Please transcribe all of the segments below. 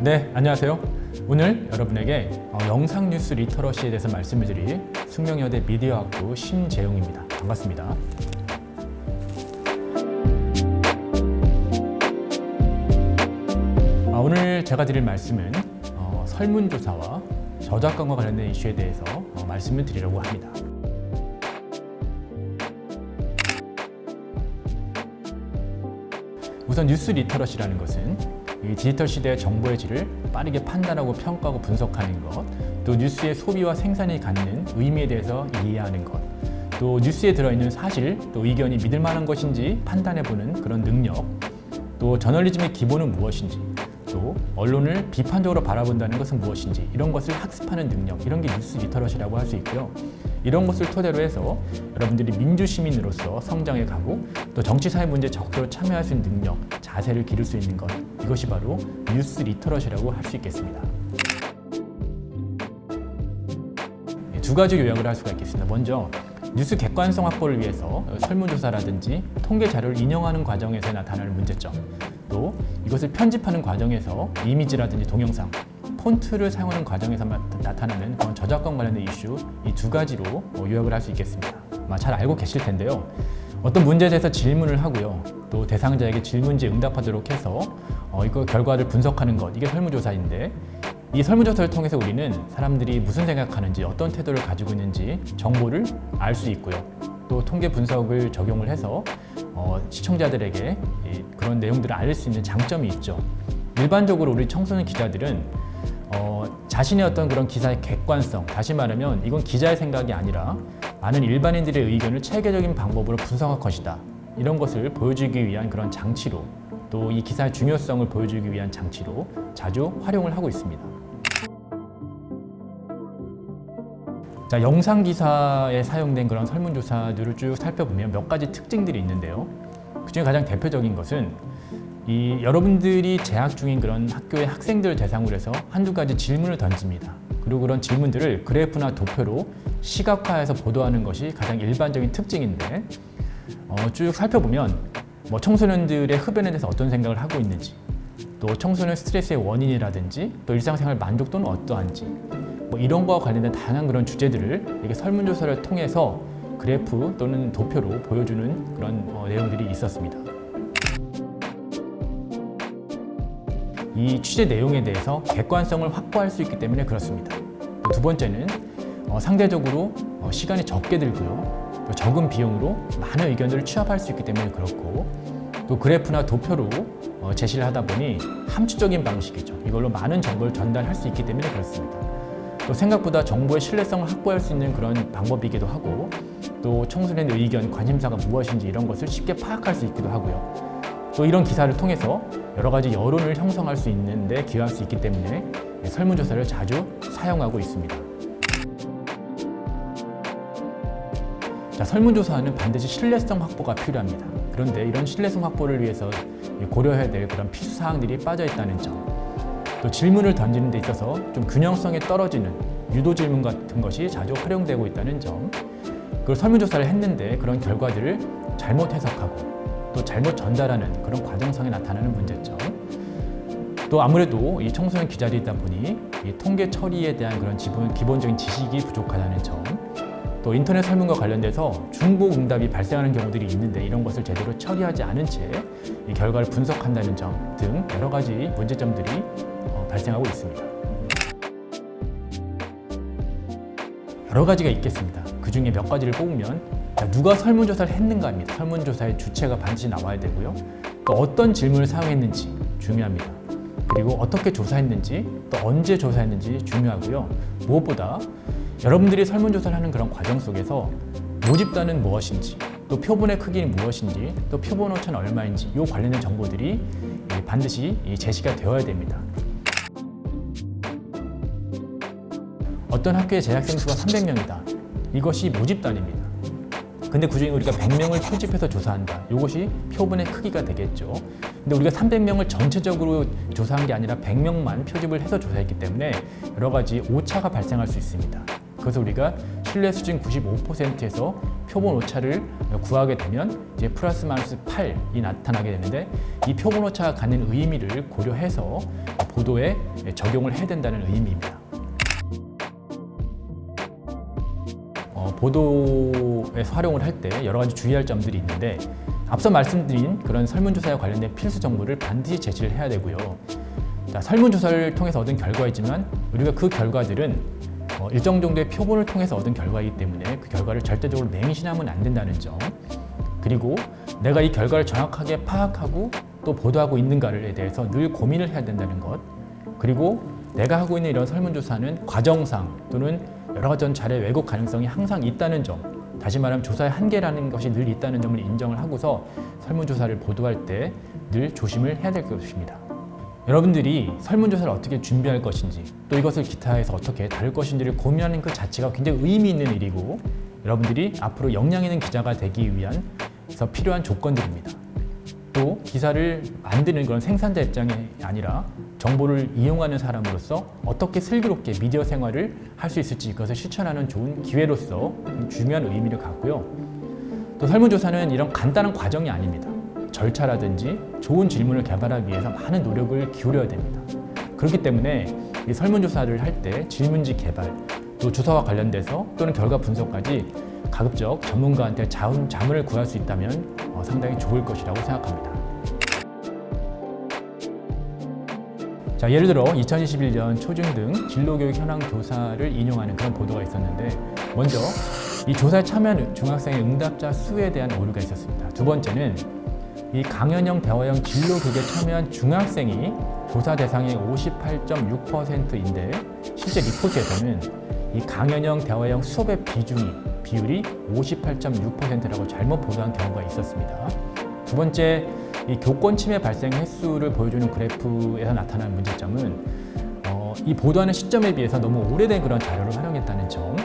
네, 안녕하세요. 오늘 여러분에게 영상 뉴스 리터러시에 대해서 말씀을 드릴 숙명여대 미디어학부 심재용입니다. 반갑습니다. 오늘 제가 드릴 말씀은 설문조사와 저작권과 관련된 이슈에 대해서 말씀을 드리려고 합니다. 우선 뉴스 리터러시라는 것은 이 디지털 시대의 정보의 질을 빠르게 판단하고 평가하고 분석하는 것, 또 뉴스의 소비와 생산이 갖는 의미에 대해서 이해하는 것, 또 뉴스에 들어있는 사실, 또 의견이 믿을 만한 것인지 판단해보는 그런 능력, 또 저널리즘의 기본은 무엇인지, 또 언론을 비판적으로 바라본다는 것은 무엇인지 이런 것을 학습하는 능력, 이런 게 뉴스 리터러시라고 할 수 있고요. 이런 것을 토대로 해서 여러분들이 민주시민으로서 성장해 가고 또 정치사회 문제에 적극적으로 참여할 수 있는 능력, 자세를 기를 수 있는 것, 이것이 바로 뉴스 리터러시라고 할 수 있겠습니다. 두 가지 요약을 할 수가 있겠습니다. 먼저 뉴스 객관성 확보를 위해서 설문조사라든지 통계 자료를 인용하는 과정에서 나타나는 문제점, 또 이것을 편집하는 과정에서 이미지라든지 동영상, 폰트를 사용하는 과정에서 나타나는 그런 저작권 관련된 이슈, 이 두 가지로 요약을 할 수 있겠습니다. 아마 잘 알고 계실 텐데요. 어떤 문제에 대해서 질문을 하고요. 또 대상자에게 질문지에 응답하도록 해서 이거 결과를 분석하는 것, 이게 설문조사인데, 이 설문조사를 통해서 우리는 사람들이 무슨 생각하는지, 어떤 태도를 가지고 있는지 정보를 알 수 있고요. 또 통계 분석을 적용을 해서 시청자들에게 그런 내용들을 알릴 수 있는 장점이 있죠. 일반적으로 우리 청소년 기자들은 자신의 어떤 그런 기사의 객관성, 다시 말하면 이건 기자의 생각이 아니라 많은 일반인들의 의견을 체계적인 방법으로 분석할 것이다, 이런 것을 보여주기 위한 그런 장치로, 또 이 기사의 중요성을 보여주기 위한 장치로 자주 활용을 하고 있습니다. 자, 영상 기사에 사용된 그런 설문조사들을 쭉 살펴보면 몇 가지 특징들이 있는데요. 그중에 가장 대표적인 것은 여러분들이 재학 중인 그런 학교의 학생들을 대상으로 해서 한두 가지 질문을 던집니다. 그리고 그런 질문들을 그래프나 도표로 시각화해서 보도하는 것이 가장 일반적인 특징인데, 쭉 살펴보면 청소년들의 흡연에 대해서 어떤 생각을 하고 있는지, 또 청소년 스트레스의 원인이라든지, 또 일상생활 만족도는 어떠한지, 이런 거와 관련된 다양한 그런 주제들을 이렇게 설문조사를 통해서 그래프 또는 도표로 보여주는 그런 내용들이 있었습니다. 이 취재 내용에 대해서 객관성을 확보할 수 있기 때문에 그렇습니다. 또 두 번째는 상대적으로 시간이 적게 들고요. 또 적은 비용으로 많은 의견들을 취합할 수 있기 때문에 그렇고, 또 그래프나 도표로 제시를 하다 보니 함축적인 방식이죠. 이걸로 많은 정보를 전달할 수 있기 때문에 그렇습니다. 또 생각보다 정보의 신뢰성을 확보할 수 있는 그런 방법이기도 하고, 또 청소년의 의견, 관심사가 무엇인지 이런 것을 쉽게 파악할 수 있기도 하고요. 또 이런 기사를 통해서 여러 가지 여론을 형성할 수 있는데 기여할 수 있기 때문에 설문조사를 자주 사용하고 있습니다. 자, 설문조사는 반드시 신뢰성 확보가 필요합니다. 그런데 이런 신뢰성 확보를 위해서 고려해야 될 그런 필수 사항들이 빠져 있다는 점, 또 질문을 던지는 데 있어서 좀 균형성이 떨어지는 유도 질문 같은 것이 자주 활용되고 있다는 점, 그리고 설문조사를 했는데 그런 결과들을 잘못 해석하고 또 잘못 전달하는 그런 과정성에 나타나는 문제점, 또 아무래도 이 청소년 기자들이다 보니 이 통계 처리에 대한 그런 기본적인 지식이 부족하다는 점, 또 인터넷 설문과 관련돼서 중복 응답이 발생하는 경우들이 있는데 이런 것을 제대로 처리하지 않은 채 이 결과를 분석한다는 점 등 여러 가지 문제점들이 발생하고 있습니다. 여러 가지가 있겠습니다. 그 중에 몇 가지를 뽑으면, 누가 설문조사를 했는가입니다. 설문조사의 주체가 반드시 나와야 되고요. 또 어떤 질문을 사용했는지 중요합니다. 그리고 어떻게 조사했는지, 또 언제 조사했는지 중요하고요. 무엇보다 여러분들이 설문조사를 하는 그런 과정 속에서 모집단은 무엇인지, 또 표본의 크기는 무엇인지, 또 표본 오차는 얼마인지, 이 관련된 정보들이 반드시 제시가 되어야 됩니다. 어떤 학교의 재학생 수가 300명이다. 이것이 모집단입니다. 근데 그중에 우리가 100명을 표집해서 조사한다. 이것이 표본의 크기가 되겠죠. 근데 우리가 300명을 전체적으로 조사한 게 아니라 100명만 표집을 해서 조사했기 때문에 여러 가지 오차가 발생할 수 있습니다. 그래서 우리가 신뢰 수준 95%에서 표본 오차를 구하게 되면 이제 플러스 마이너스 8이 나타나게 되는데, 이 표본 오차가 갖는 의미를 고려해서 보도에 적용을 해야 된다는 의미입니다. 보도에서 활용을 할 때 여러 가지 주의할 점들이 있는데, 앞서 말씀드린 그런 설문조사에 관련된 필수 정보를 반드시 제시를 해야 되고요. 자, 설문조사를 통해서 얻은 결과이지만 우리가 그 결과들은 일정 정도의 표본을 통해서 얻은 결과이기 때문에 그 결과를 절대적으로 맹신하면 안 된다는 점, 그리고 내가 이 결과를 정확하게 파악하고 또 보도하고 있는가에 대해서 늘 고민을 해야 된다는 것, 그리고 내가 하고 있는 이런 설문조사는 과정상 또는 여러 가지 자료의 왜곡 가능성이 항상 있다는 점, 다시 말하면 조사의 한계라는 것이 늘 있다는 점을 인정을 하고서 설문조사를 보도할 때 늘 조심을 해야 될 것입니다. 여러분들이 설문조사를 어떻게 준비할 것인지, 또 이것을 기타에서 어떻게 다룰 것인지를 고민하는 그 자체가 굉장히 의미 있는 일이고, 여러분들이 앞으로 역량 있는 기자가 되기 위한 필요한 조건들입니다. 또 기사를 만드는 그런 생산자 입장이 아니라 정보를 이용하는 사람으로서 어떻게 슬기롭게 미디어 생활을 할 수 있을지 그것을 실천하는 좋은 기회로서 중요한 의미를 갖고요. 또 설문조사는 이런 간단한 과정이 아닙니다. 절차라든지 좋은 질문을 개발하기 위해서 많은 노력을 기울여야 됩니다. 그렇기 때문에 이 설문조사를 할 때 질문지 개발, 또 조사와 관련돼서 또는 결과 분석까지 가급적 전문가한테 자문을 구할 수 있다면 상당히 좋을 것이라고 생각합니다. 자, 예를 들어 2021년 초중등 진로교육 현황 조사를 인용하는 그런 보도가 있었는데, 먼저 이 조사에 참여한 중학생의 응답자 수에 대한 오류가 있었습니다. 두 번째는 이 강연형 대화형 진로교육에 참여한 중학생이 조사 대상의 58.6%인데 실제 리포트에서는 이 강연형 대화형 수업의 비율이 58.6%라고 잘못 보도한 경우가 있었습니다. 두 번째, 이 교권 침해 발생 횟수를 보여주는 그래프에서 나타난 문제점은 이 보도하는 시점에 비해서 너무 오래된 그런 자료를 활용했다는 점,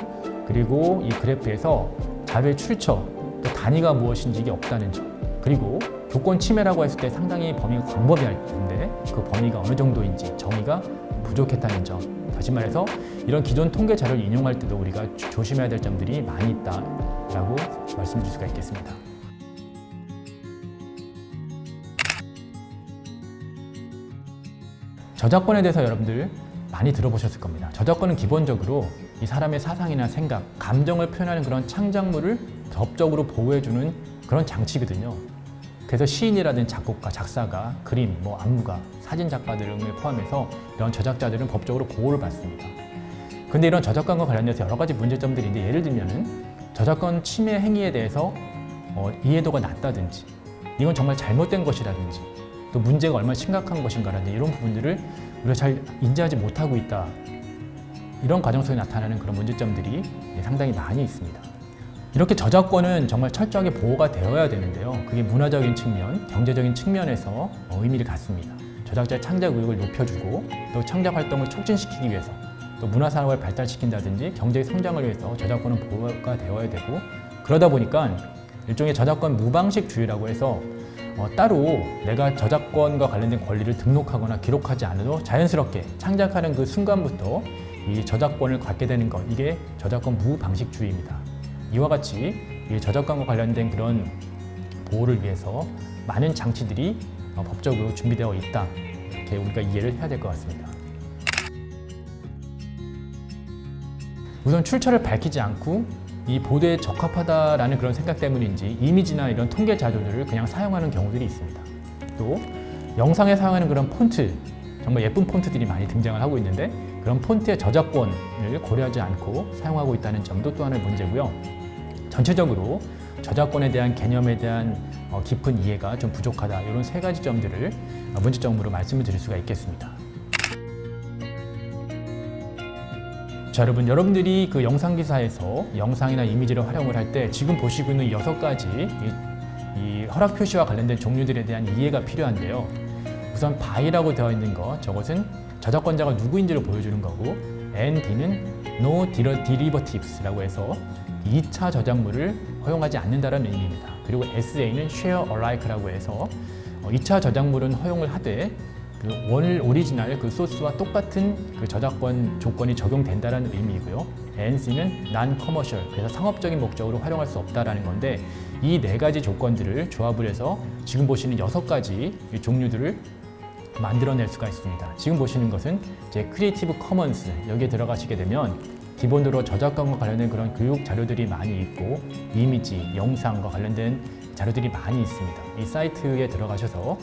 그리고 이 그래프에서 자료의 출처, 또 단위가 무엇인지 이게 없다는 점, 그리고 교권 침해라고 했을 때 상당히 범위가 광범위할 텐데 그 범위가 어느 정도인지 정의가 부족했다는 점, 다시 말해서 이런 기존 통계 자료를 인용할 때도 우리가 조심해야 될 점들이 많이 있다라고 말씀드릴 수가 있겠습니다. 저작권에 대해서 여러분들 많이 들어보셨을 겁니다. 저작권은 기본적으로 이 사람의 사상이나 생각, 감정을 표현하는 그런 창작물을 법적으로 보호해주는 그런 장치거든요. 그래서 시인이라든지 작곡가, 작사가, 그림, 안무가, 사진 작가 등을 포함해서 이런 저작자들은 법적으로 보호를 받습니다. 그런데 이런 저작권과 관련해서 여러 가지 문제점들이 있는데, 예를 들면은 저작권 침해 행위에 대해서 이해도가 낮다든지, 이건 정말 잘못된 것이라든지, 또 문제가 얼마나 심각한 것인가라든지 이런 부분들을 우리가 잘 인지하지 못하고 있다. 이런 과정 속에 나타나는 그런 문제점들이 상당히 많이 있습니다. 이렇게 저작권은 정말 철저하게 보호가 되어야 되는데요. 그게 문화적인 측면, 경제적인 측면에서 의미를 갖습니다. 저작자의 창작 의욕을 높여주고 또 창작 활동을 촉진시키기 위해서, 또 문화산업을 발달시킨다든지 경제의 성장을 위해서 저작권은 보호가 되어야 되고, 그러다 보니까 일종의 저작권 무방식주의라고 해서 따로 내가 저작권과 관련된 권리를 등록하거나 기록하지 않아도 자연스럽게 창작하는 그 순간부터 이 저작권을 갖게 되는 것, 이게 저작권 무방식주의입니다. 이와 같이 이 저작권과 관련된 그런 보호를 위해서 많은 장치들이 법적으로 준비되어 있다, 이렇게 우리가 이해를 해야 될 것 같습니다. 우선 출처를 밝히지 않고 이 보도에 적합하다라는 그런 생각 때문인지 이미지나 이런 통계 자료들을 그냥 사용하는 경우들이 있습니다. 또 영상에 사용하는 그런 폰트, 정말 예쁜 폰트들이 많이 등장을 하고 있는데 그런 폰트의 저작권을 고려하지 않고 사용하고 있다는 점도 또 하나의 문제고요. 전체적으로 저작권에 대한 개념에 대한 깊은 이해가 좀 부족하다, 이런 세 가지 점들을 문제점으로 말씀을 드릴 수가 있겠습니다. 자, 여러분들이 그 영상 기사에서 영상이나 이미지를 활용을 할 때 지금 보시고 있는 6가지 이 허락 표시와 관련된 종류들에 대한 이해가 필요한데요. 우선 by라고 되어 있는 것, 저것은 저작권자가 누구인지를 보여주는 거고, ND는 No Derivatives 라고 해서 2차 저작물을 허용하지 않는다는 의미입니다. 그리고 SA는 Share Alike라고 해서 2차 저작물은 허용을 하되 그 원 오리지널 그 소스와 똑같은 그 저작권 조건이 적용된다는 의미이고요. NC는 Non-Commercial, 그래서 상업적인 목적으로 활용할 수 없다라는 건데, 이 4가지 조건들을 조합을 해서 지금 보시는 6가지 종류들을 만들어낼 수가 있습니다. 지금 보시는 것은 이제 크리에이티브 커먼스 여기에 들어가시게 되면 기본으로 저작권과 관련된 그런 교육 자료들이 많이 있고 이미지, 영상과 관련된 자료들이 많이 있습니다. 이 사이트에 들어가셔서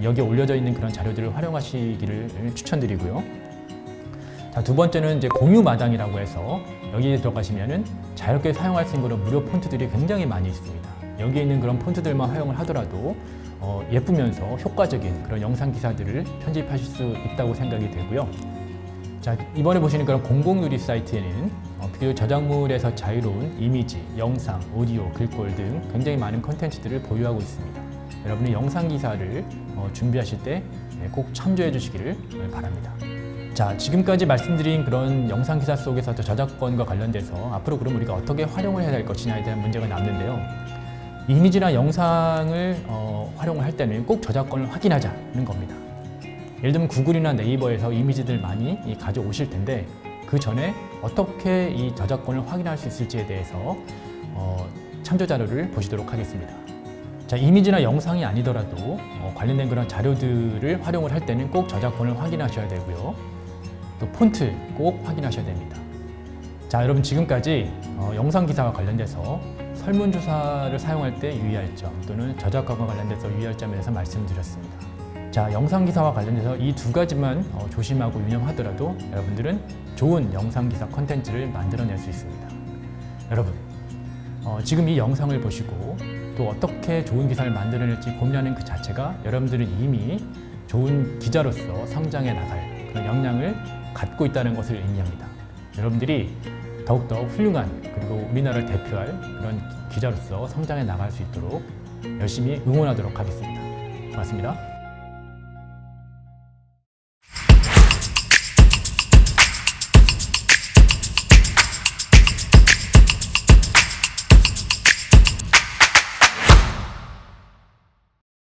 여기에 올려져 있는 그런 자료들을 활용하시기를 추천드리고요. 자, 두 번째는 이제 공유 마당이라고 해서 여기에 들어가시면은 자유롭게 사용할 수 있는 그런 무료 폰트들이 굉장히 많이 있습니다. 여기에 있는 그런 폰트들만 활용을 하더라도 예쁘면서 효과적인 그런 영상 기사들을 편집하실 수 있다고 생각이 되고요. 자, 이번에 보시는 그런 공공누리 사이트에는 비디오 저작물에서 자유로운 이미지, 영상, 오디오, 글꼴 등 굉장히 많은 컨텐츠들을 보유하고 있습니다. 여러분이 영상 기사를 준비하실 때 꼭 참조해 주시기를 바랍니다. 자, 지금까지 말씀드린 그런 영상 기사 속에서도 저작권과 관련돼서 앞으로 그럼 우리가 어떻게 활용을 해야 될 것이냐에 대한 문제가 남는데요. 이미지나 영상을 활용을 할 때는 꼭 저작권을 확인하자는 겁니다. 예를 들면 구글이나 네이버에서 이미지들 많이 가져오실 텐데 그 전에 어떻게 이 저작권을 확인할 수 있을지에 대해서 참조 자료를 보시도록 하겠습니다. 자, 이미지나 영상이 아니더라도 관련된 그런 자료들을 활용을 할 때는 꼭 저작권을 확인하셔야 되고요. 또 폰트 꼭 확인하셔야 됩니다. 자, 여러분 지금까지 영상 기사와 관련돼서 설문조사를 사용할 때 유의할 점 또는 저작권과 관련돼서 유의할 점에 대해서 말씀드렸습니다. 자, 영상 기사와 관련돼서 이 두 가지만 조심하고 유념하더라도 여러분들은 좋은 영상 기사 콘텐츠를 만들어낼 수 있습니다. 여러분, 지금 이 영상을 보시고 또 어떻게 좋은 기사를 만들어낼지 고민하는 그 자체가 여러분들은 이미 좋은 기자로서 성장해 나갈 그런 역량을 갖고 있다는 것을 의미합니다. 여러분들이 더욱더 훌륭한 그리고 우리나라를 대표할 그런 기자로서 성장해 나갈 수 있도록 열심히 응원하도록 하겠습니다. 고맙습니다.